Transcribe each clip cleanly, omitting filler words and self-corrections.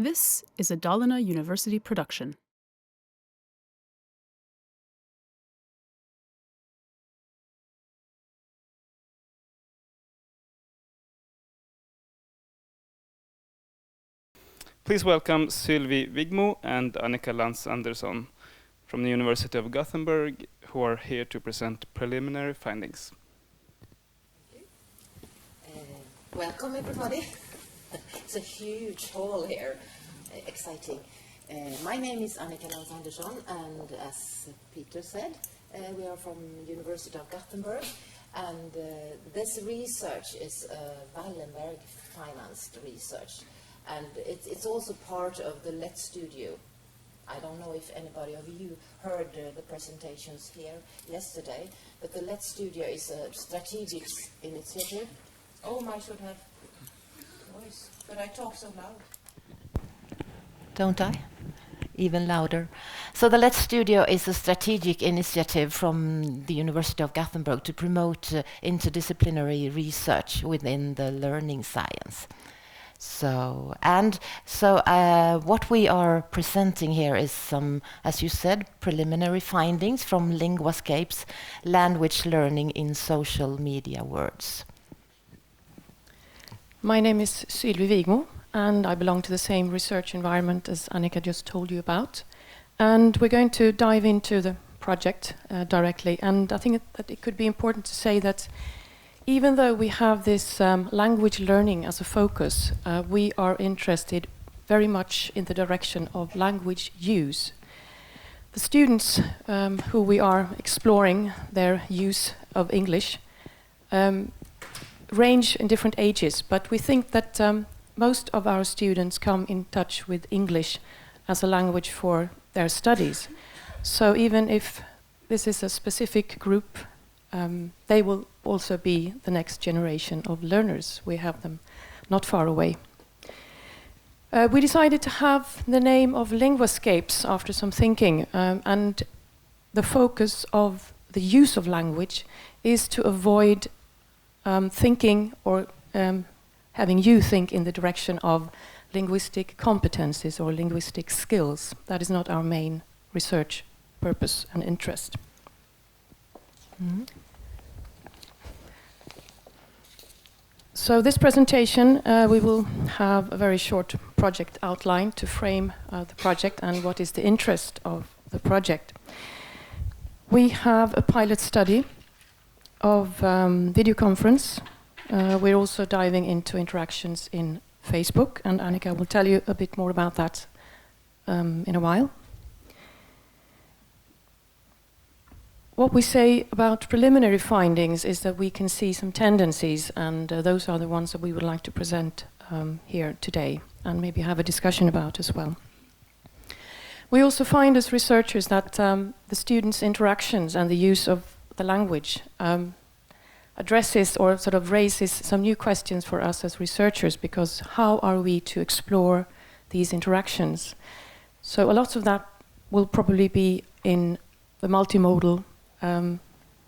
This is a Dalarna University production. Please welcome Sylvie Wigmo and Annika Lantz Andersson from the University of Gothenburg, who are here to present preliminary findings. Welcome, everybody. It's a huge hall here. Exciting. My name is Annika Lantz Andersson, and as Peter said, we are from University of Gothenburg, and this research is Wallenberg-financed research, and it's also part of the Let Studio. I don't know if anybody of you heard the presentations here yesterday, but the Let Studio is a strategic initiative. Oh, I should have voice, but I talk so loud. Don't I? Even louder. So the Let Studio is a strategic initiative from the University of Gothenburg to promote interdisciplinary research within the learning science. So what we are presenting here is some, as you said, preliminary findings from Linguascapes, language learning in social media words. My name is Sylvie Wigmo, and I belong to the same research environment as Annika just told you about. And we're going to dive into the project directly. And I think that it could be important to say that even though we have this language learning as a focus, we are interested very much in the direction of language use. The students who we are exploring their use of English range in different ages, but we think that most of our students come in touch with English as a language for their studies. So even if this is a specific group, they will also be the next generation of learners. We have them not far away. We decided to have the name of Linguascapes after some thinking, and the focus of the use of language is to avoid thinking or having you think in the direction of linguistic competencies or linguistic skills. That is not our main research purpose and interest. Mm-hmm. So this presentation, we will have a very short project outline to frame the project and what is the interest of the project. We have a pilot study of video conference. We're also diving into interactions in Facebook, and Annika will tell you a bit more about that in a while. What we say about preliminary findings is that we can see some tendencies, and those are the ones that we would like to present here today, and maybe have a discussion about as well. We also find as researchers that the students' interactions and the use of the language addresses or sort of raises some new questions for us as researchers, because how are we to explore these interactions? So a lot of that will probably be in the multimodal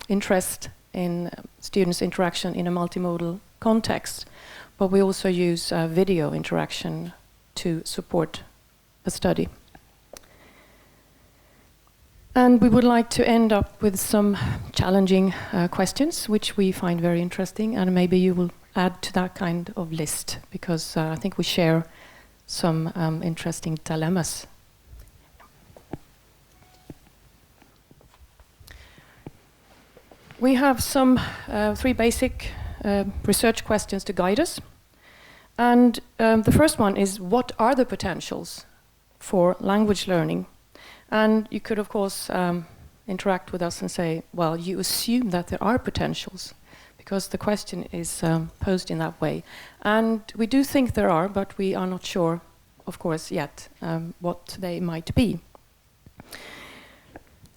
interest in students' interaction in a multimodal context, but we also use video interaction to support the study. And we would like to end up with some challenging questions, which we find very interesting, and maybe you will add to that kind of list, because I think we share some interesting dilemmas. We have some 3 basic research questions to guide us. And the first one is, what are the potentials for language learning? And you could, of course, interact with us and say, well, you assume that there are potentials, because the question is posed in that way. And we do think there are, but we are not sure, of course, yet what they might be.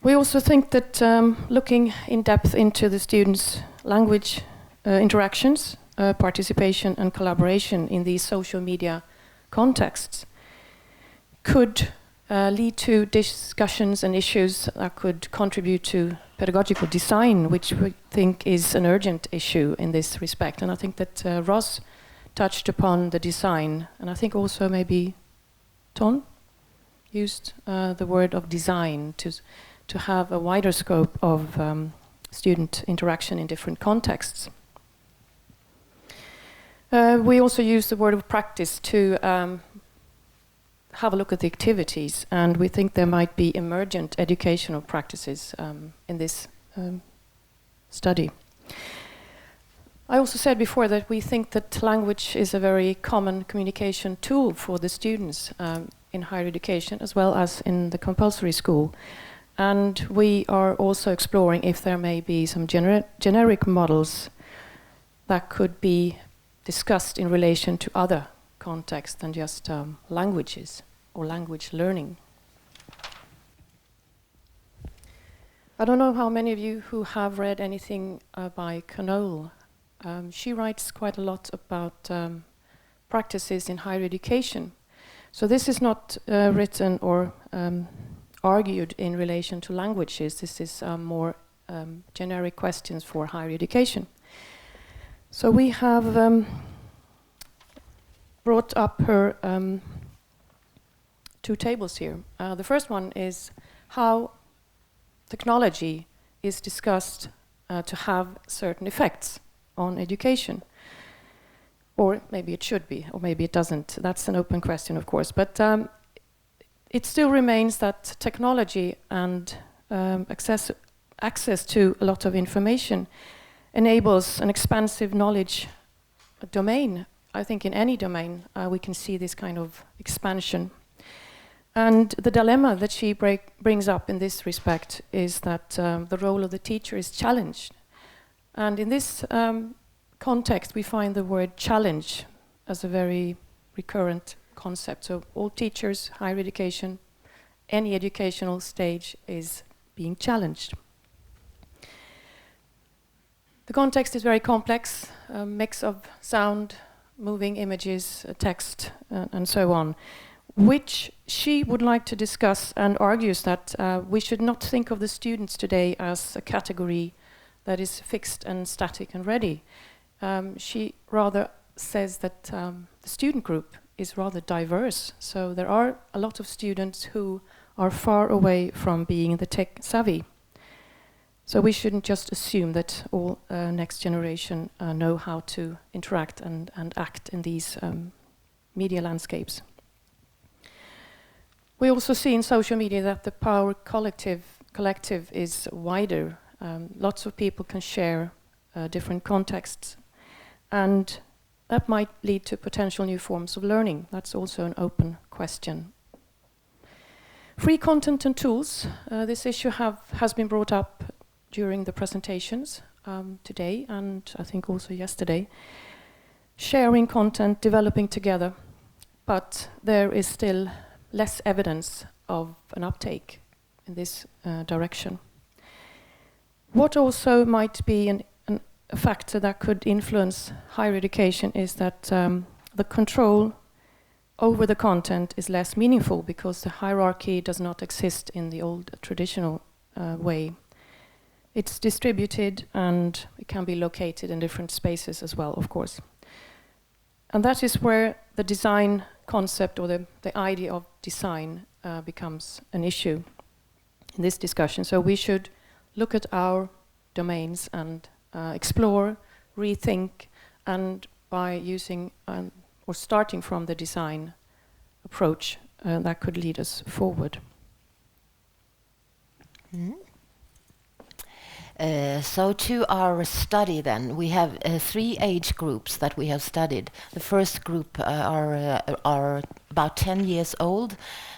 We also think that looking in depth into the students' language interactions, participation and collaboration in these social media contexts could lead to discussions and issues that could contribute to pedagogical design, which we think is an urgent issue in this respect. And I think that Ross touched upon the design, and I think also maybe Ton used the word of design to have a wider scope of student interaction in different contexts. We also use the word of practice to have a look at the activities, and we think there might be emergent educational practices in this study. I also said before that we think that language is a very common communication tool for the students in higher education as well as in the compulsory school. And we are also exploring if there may be some generic models that could be discussed in relation to other contexts than just languages or language learning. I don't know how many of you who have read anything by Knoll. She writes quite a lot about practices in higher education. So this is not written or argued in relation to languages. This is more generic questions for higher education. So we have brought up her 2 tables here. The first one is how technology is discussed to have certain effects on education. Or maybe it should be, or maybe it doesn't. That's an open question, of course. But it still remains that technology and access to a lot of information enables an expansive knowledge domain. I think in any domain we can see this kind of expansion. And the dilemma that she brings up in this respect is that the role of the teacher is challenged. And in this context, we find the word challenge as a very recurrent concept. So all teachers, higher education, any educational stage is being challenged. The context is very complex, a mix of sound, moving images, text, and so on, which she would like to discuss and argues that we should not think of the students today as a category that is fixed and static and ready. She rather says that the student group is rather diverse. So there are a lot of students who are far away from being the tech savvy. So we shouldn't just assume that all next generation know how to interact and act in these media landscapes. We also see in social media that the power collective is wider. Lots of people can share different contexts, and that might lead to potential new forms of learning. That's also an open question. Free content and tools. This issue has been brought up during the presentations today, and I think also yesterday. Sharing content, developing together, but there is still less evidence of an uptake in this direction. What also might be a factor that could influence higher education is that the control over the content is less meaningful because the hierarchy does not exist in the old traditional way. It's distributed and it can be located in different spaces as well, of course. And that is where the design concept or the idea of design becomes an issue in this discussion. So we should look at our domains and explore, rethink, and by using or starting from the design approach, that could lead us forward. Mm-hmm. So to our study then, we have 3 age groups that we have studied. The first group are about 10 years old,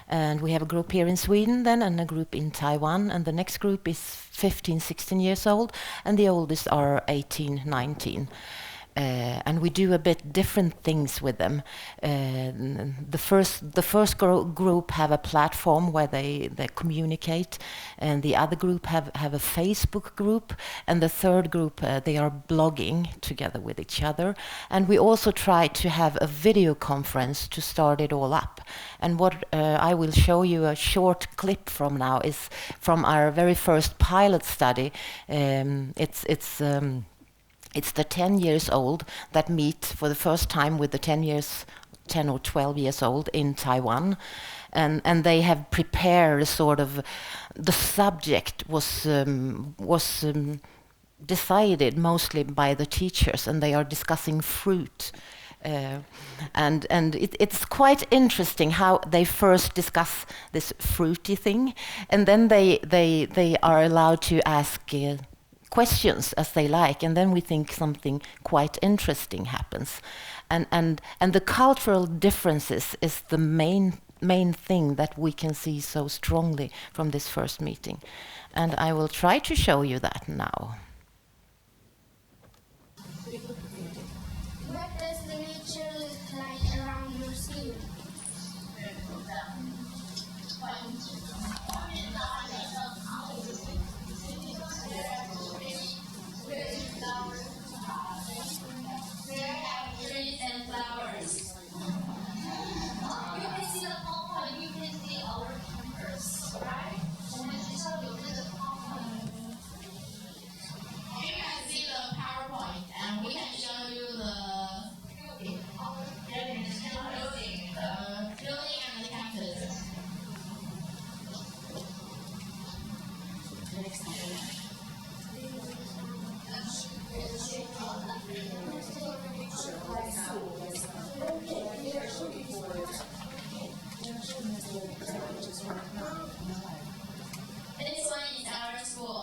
and we have a group here in Sweden then and a group in Taiwan, and the next group is 15, 16 years old, and the oldest are 18, 19. And we do a bit different things with them. The first group have a platform where they communicate, and the other group have a Facebook group, and the third group they are blogging together with each other. And we also try to have a video conference to start it all up. And what I will show you a short clip from now is from our very first pilot study. It's the 10 years old that meet for the first time with the 10 years 10 or 12 years old in Taiwan, and they have prepared a sort of, the subject was decided mostly by the teachers, and they are discussing fruit. And it's quite interesting how they first discuss this fruity thing, and then they are allowed to ask questions as they like, and then we think something quite interesting happens. And the cultural differences is the main thing that we can see so strongly from this first meeting. And I will try to show you that now. What does the nature look like around your skin? There are trees and flowers. You can see the pawpaw, you can see our campers, right? And then you show you the pawpaw. You can see the PowerPoint, and we can show you the building and the cactus. This one is our school.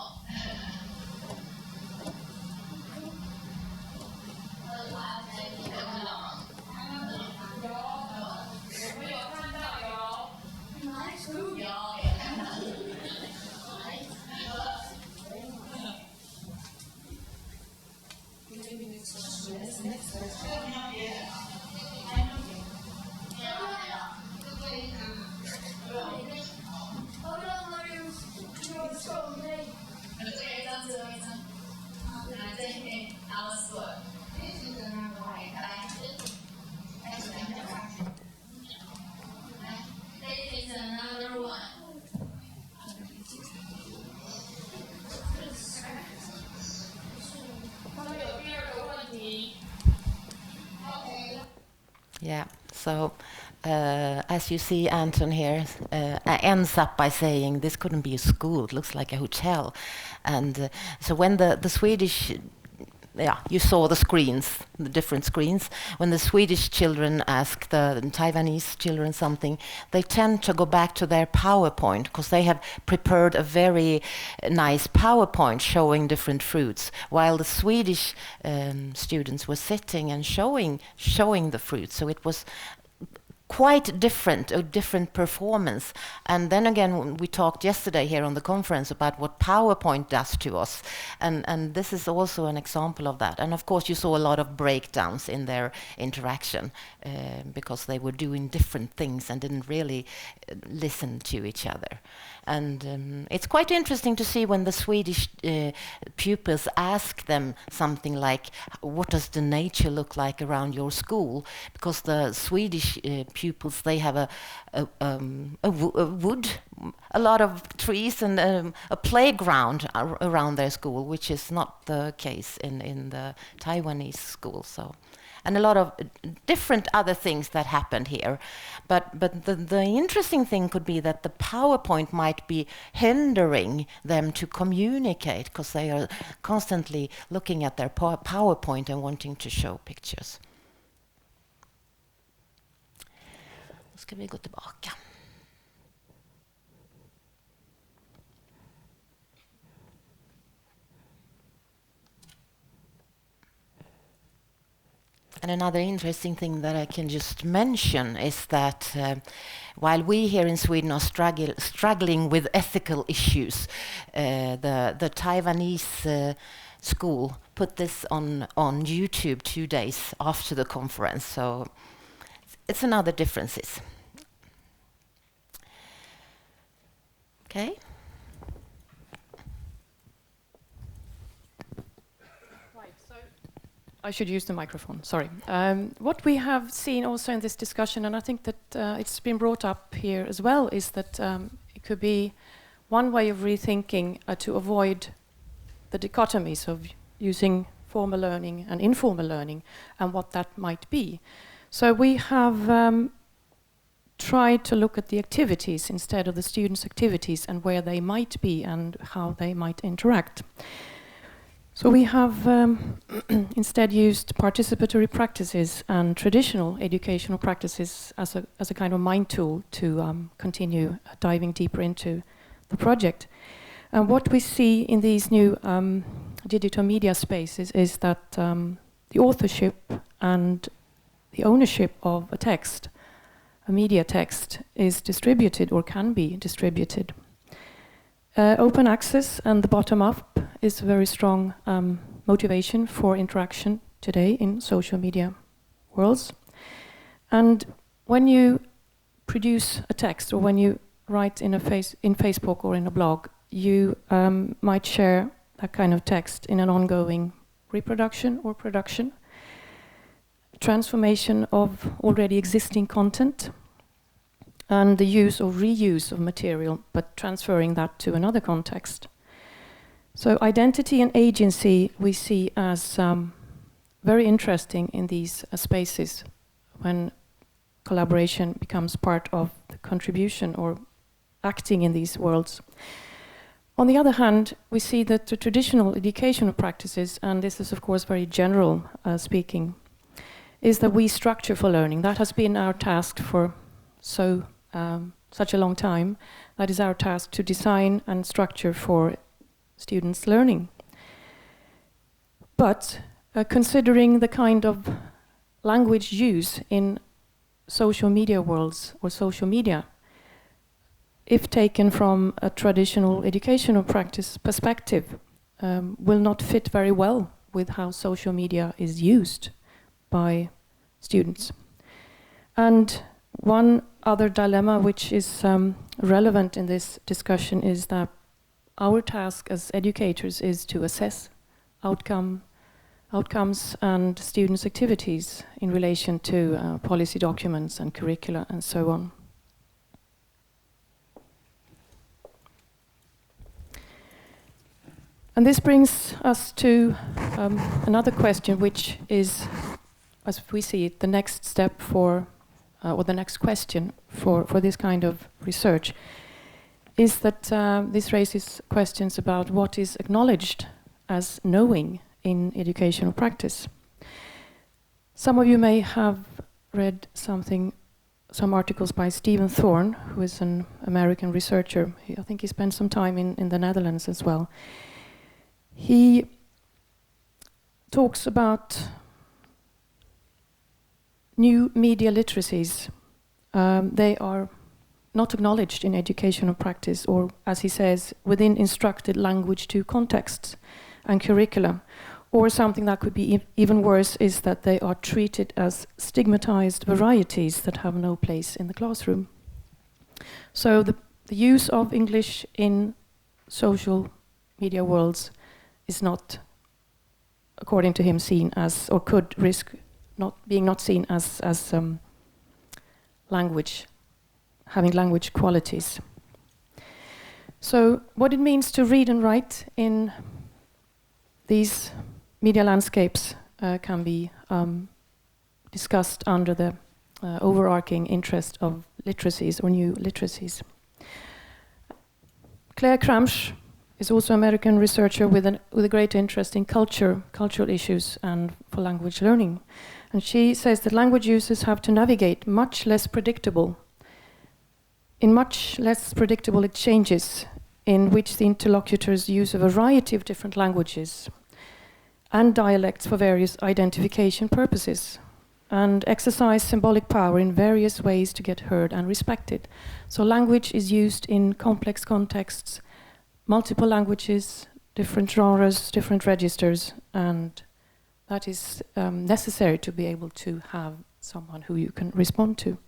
This is another one. Yeah, so as you see, Anton here ends up by saying this couldn't be a school, it looks like a hotel. And so when the Swedish, you saw the screens, the different screens. When the Swedish children ask the Taiwanese children something, they tend to go back to their PowerPoint, because they have prepared a very nice PowerPoint showing different fruits, while the Swedish students were sitting and showing the fruits. So it was quite different, a different performance. And then again, we talked yesterday here on the conference about what PowerPoint does to us. And this is also an example of that. And of course, you saw a lot of breakdowns in their interaction because they were doing different things and didn't really listen to each other. And it's quite interesting to see when the Swedish pupils ask them something like, what does the nature look like around your school? Because the Swedish pupils, they have a wood, a lot of trees, and a playground around their school, which is not the case in the Taiwanese school. So, and a lot of different other things that happened here. But the interesting thing could be that the PowerPoint might be hindering them to communicate, because they are constantly looking at their PowerPoint and wanting to show pictures. Då ska vi gå tillbaka. And another interesting thing that I can just mention is that while we here in Sweden are struggling with ethical issues, the Taiwanese school put this on YouTube 2 days after the conference. So it's another differences. Okay. I should use the microphone, sorry. What we have seen also in this discussion, and I think that it's been brought up here as well, is that it could be one way of rethinking to avoid the dichotomies of using formal learning and informal learning and what that might be. So we have tried to look at the activities instead of the students' activities and where they might be and how they might interact. So we have instead used participatory practices and traditional educational practices as a kind of mind tool to continue diving deeper into the project. And what we see in these new digital media spaces is that the authorship and the ownership of a text, a media text, is distributed or can be distributed. Open access and the bottom-up is a very strong motivation for interaction today in social media worlds. And when you produce a text or when you write in Facebook or in a blog, you might share that kind of text in an ongoing reproduction or production, transformation of already existing content, and the use or reuse of material, but transferring that to another context. So identity and agency we see as very interesting in these spaces when collaboration becomes part of the contribution or acting in these worlds. On the other hand, we see that the traditional educational practices, and this is of course very general speaking, is that we structure for learning. That has been our task for such a long time. That is our task, to design and structure for students' learning. But considering the kind of language use in social media worlds or social media, if taken from a traditional educational practice perspective, will not fit very well with how social media is used by students. And one other dilemma which is relevant in this discussion is that our task as educators is to assess outcomes and students' activities in relation to policy documents and curricula and so on. And this brings us to another question, which is, as we see it, the next step for, or the next question for this kind of research, is that this raises questions about what is acknowledged as knowing in educational practice. Some of you may have read some articles by Stephen Thorne, who is an American researcher. I think he spent some time in the Netherlands as well. He talks about new media literacies. They are not acknowledged in educational practice, or, as he says, within instructed language to contexts and curricula. Or something that could be even worse is that they are treated as stigmatized varieties that have no place in the classroom. So the use of English in social media worlds is not, according to him, seen as, or could risk not seen as language, having language qualities. So what it means to read and write in these media landscapes can be discussed under the overarching interest of literacies or new literacies. Claire Cramsch is also an American researcher with a great interest in cultural issues and for language learning. And she says that language users have to navigate in much less predictable exchanges in which the interlocutors use a variety of different languages and dialects for various identification purposes, and exercise symbolic power in various ways to get heard and respected. So language is used in complex contexts, multiple languages, different genres, different registers, and that is necessary to be able to have someone who you can respond to.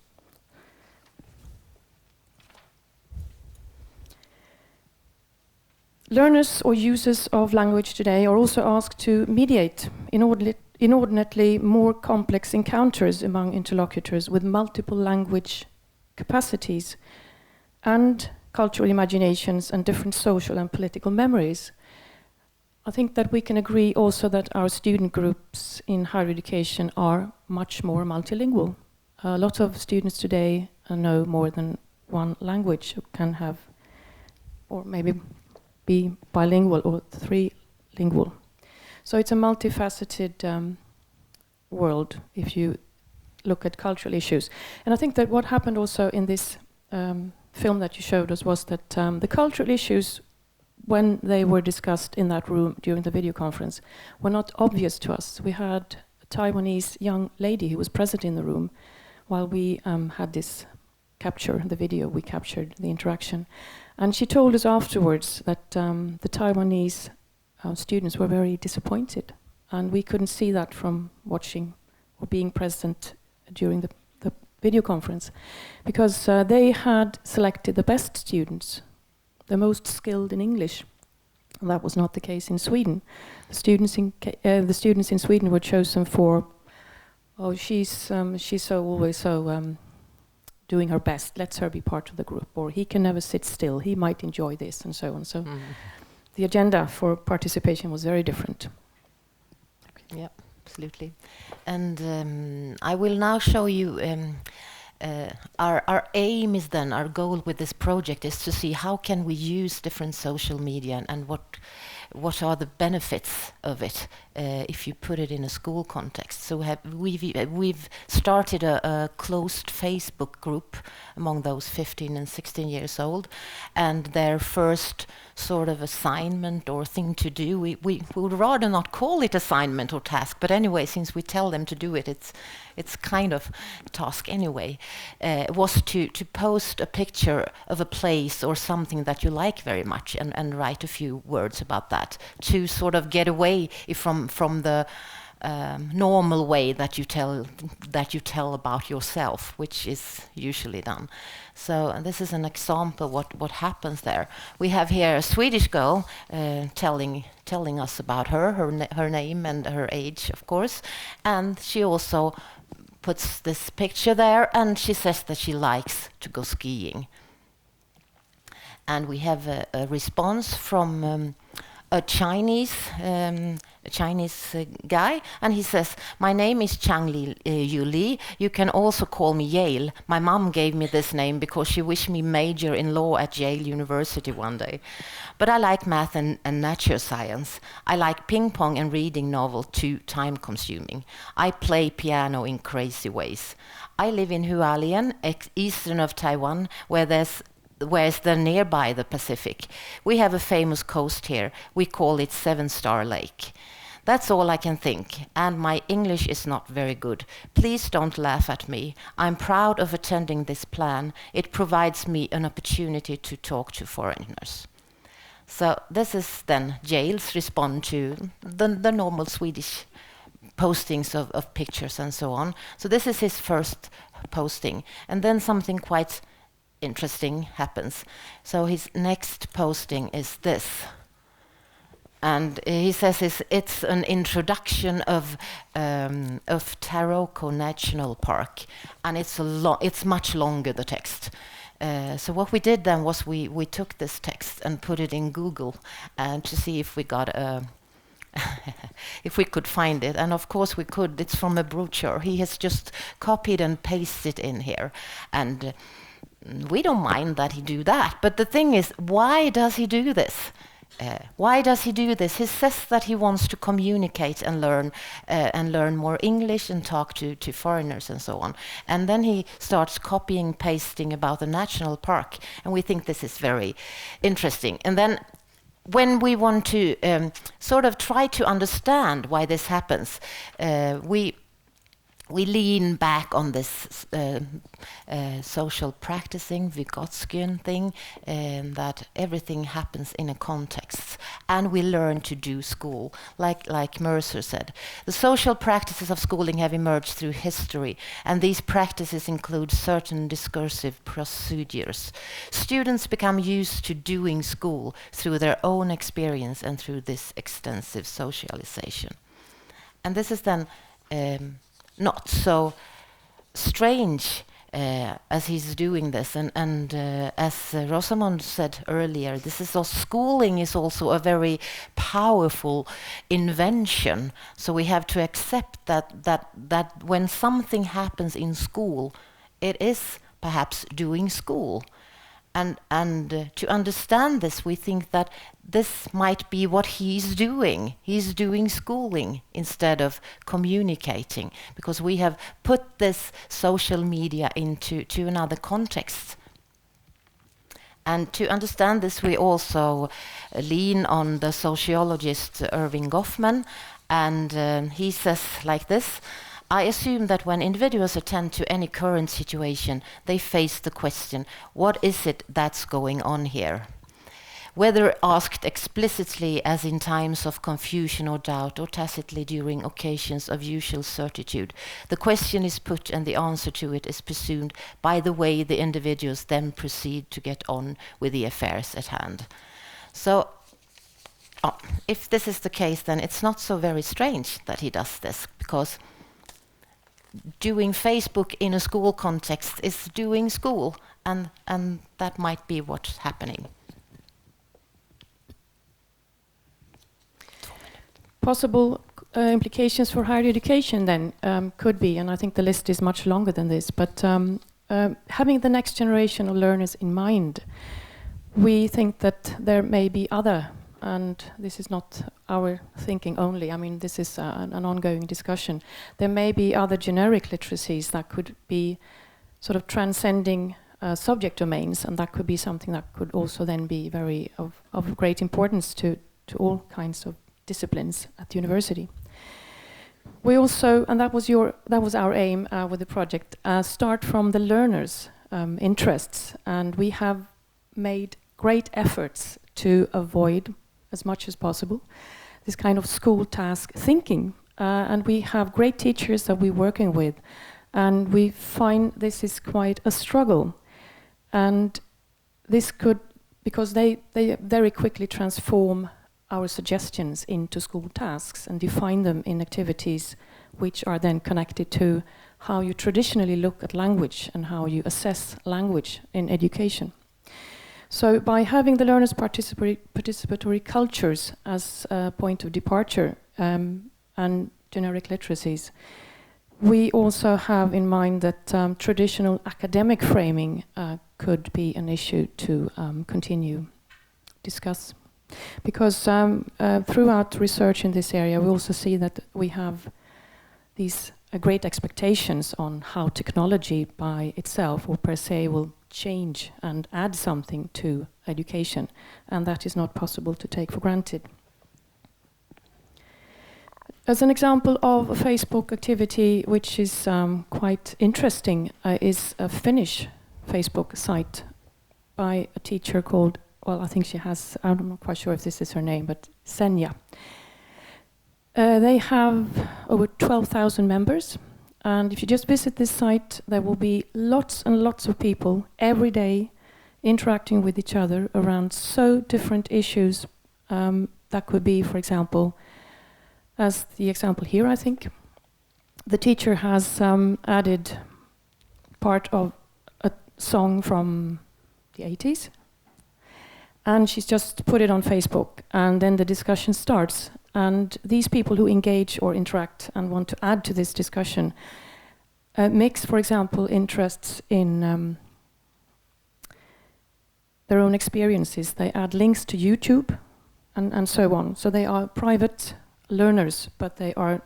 Learners or users of language today are also asked to mediate inordinately more complex encounters among interlocutors with multiple language capacities and cultural imaginations and different social and political memories. I think that we can agree also that our student groups in higher education are much more multilingual. A lot of students today know more than one language, can have, or maybe be bilingual or trilingual. So it's a multifaceted world if you look at cultural issues. And I think that what happened also in this film that you showed us was that the cultural issues, when they were discussed in that room during the video conference, were not obvious to us. We had a Taiwanese young lady who was present in the room while we had this capture, the video, we captured the interaction. And she told us afterwards that the Taiwanese students were very disappointed. And we couldn't see that from watching or being present during the video conference, because they had selected the best students, the most skilled in English. And that was not the case in Sweden. The students in Sweden were chosen for, oh, she's so always so doing her best. Let's her be part of the group. Or he can never sit still. He might enjoy this, and so on. So the agenda for participation was very different. Yeah, absolutely. And I will now show you. Our aim is then, our goal with this project is to see how can we use different social media and what are the benefits of it if you put it in a school context. So we've started a closed Facebook group among those 15 and 16 years old, and their first sort of assignment or thing to do, we would rather not call it assignment or task, but anyway, since we tell them to do it, it's kind of task anyway, was to post a picture of a place or something that you like very much and write a few words about that, to sort of get away from the normal way that you tell about yourself, which is usually done. So this is an example what happens there. We have here a Swedish girl telling us about her name and her age, of course, and she also puts this picture there, and she says that she likes to go skiing. And we have a response from a Chinese guy, and he says, "My name is Chang Yu Li. You can also call me Yale. My mom gave me this name because she wished me major in law at Yale University one day. But I like math and natural science. I like ping pong and reading novel, too time-consuming. I play piano in crazy ways. I live in Hualien, eastern of Taiwan, where's the nearby the Pacific. We have a famous coast here. We call it Seven Star Lake. That's all I can think, and my English is not very good. Please don't laugh at me. I'm proud of attending this plan. It provides me an opportunity to talk to foreigners." So this is then Yale's response to the normal Swedish postings of pictures and so on. So this is his first posting, and then something quite interesting happens. So his next posting is this, and he says it's an introduction of Taroko National Park, and it's much longer, the text. So what we did then was we took this text and put it in Google to see if we got if we could find it, and of course we could. It's from a brochure. He has just copied and pasted in here, and we don't mind that he do that. But the thing is, why does he do this? Why does he do this? He says that he wants to communicate and learn more English and talk to foreigners and so on. And then he starts copying, pasting about the national park, and we think this is very interesting. And then when we want to sort of try to understand why this happens, we lean back on this social practicing, Vygotskian thing, that everything happens in a context, and we learn to do school, like Mercer said. The social practices of schooling have emerged through history, and these practices include certain discursive procedures. Students become used to doing school through their own experience and through this extensive socialization. And this is then not so strange as he's doing this. And as Rosamond said earlier, schooling is also a very powerful invention. So we have to accept that when something happens in school, it is perhaps doing school. And to understand this, we think that this might be what he's doing. He's doing schooling instead of communicating, because we have put this social media into another context. And to understand this, we also lean on the sociologist Irving Goffman, and he says like this: I assume that when individuals attend to any current situation, they face the question, what is it that's going on here? Whether asked explicitly as in times of confusion or doubt, or tacitly during occasions of usual certitude, the question is put and the answer to it is pursued by the way the individuals then proceed to get on with the affairs at hand. So, if this is the case, then it's not so very strange that he does this, because doing Facebook in a school context is doing school, and that might be what's happening. Possible implications for higher education then could be, and I think the list is much longer than this, but having the next generation of learners in mind, we think that there may be other, and this is not our thinking only, I mean this is an ongoing discussion, there may be other generic literacies that could be sort of transcending subject domains, and that could be something that could also then be very of great importance to all kinds of disciplines at the university. We also, and that was our aim with the project, start from the learners' interests, and we have made great efforts to avoid as much as possible this kind of school task thinking, and we have great teachers that we're working with, and we find this is quite a struggle, and this could, because they very quickly transform our suggestions into school tasks and define them in activities which are then connected to how you traditionally look at language and how you assess language in education. So by having the learners' participatory cultures as a point of departure and generic literacies, we also have in mind that traditional academic framing could be an issue to continue discuss. Because throughout research in this area, we also see that we have these great expectations on how technology by itself or per se will change and add something to education, and that is not possible to take for granted. As an example of a Facebook activity which is quite interesting is a Finnish Facebook site by a teacher called, well, I think she has, I'm not quite sure if this is her name, but Senja. They have over 12,000 members, and if you just visit this site, there will be lots and lots of people every day interacting with each other around so different issues. That could be, for example, as the example here, I think, the teacher has added part of a song from the 80s, and she's just put it on Facebook, and then the discussion starts. And these people who engage or interact and want to add to this discussion mix, for example, interests in their own experiences. They add links to YouTube and so on. So they are private learners, but they are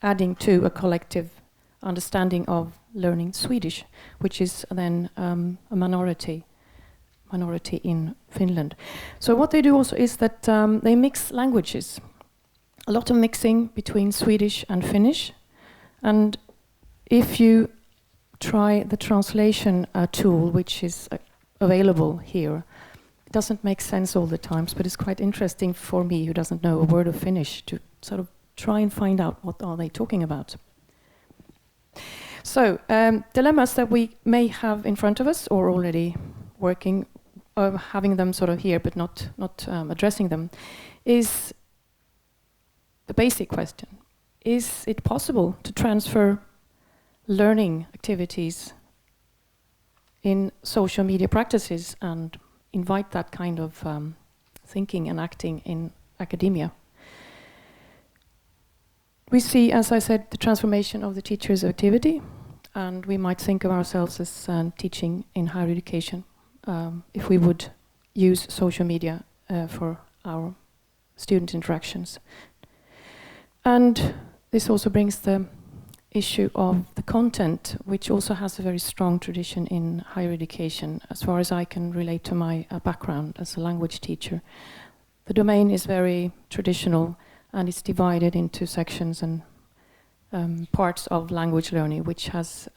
adding to a collective understanding of learning Swedish, which is then a minority in Finland. So what they do also is that they mix languages. A lot of mixing between Swedish and Finnish. And if you try the translation tool, which is available here, it doesn't make sense all the times, but it's quite interesting for me, who doesn't know a word of Finnish, to sort of try and find out what are they talking about. So, dilemmas that we may have in front of us, or already working, having them sort of here, but not addressing them, is the basic question. Is it possible to transfer learning activities in social media practices and invite that kind of thinking and acting in academia. We see, as I said, the transformation of the teacher's activity, and we might think of ourselves as teaching in higher education if we would use social media for our student interactions. And this also brings the issue of the content, which also has a very strong tradition in higher education, as far as I can relate to my background as a language teacher. The domain is very traditional, and it's divided into sections and parts of language learning, which have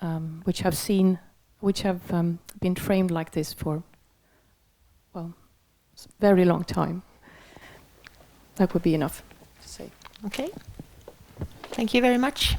been framed like this for, well, a very long time. That would be enough to say. Okay. Thank you very much.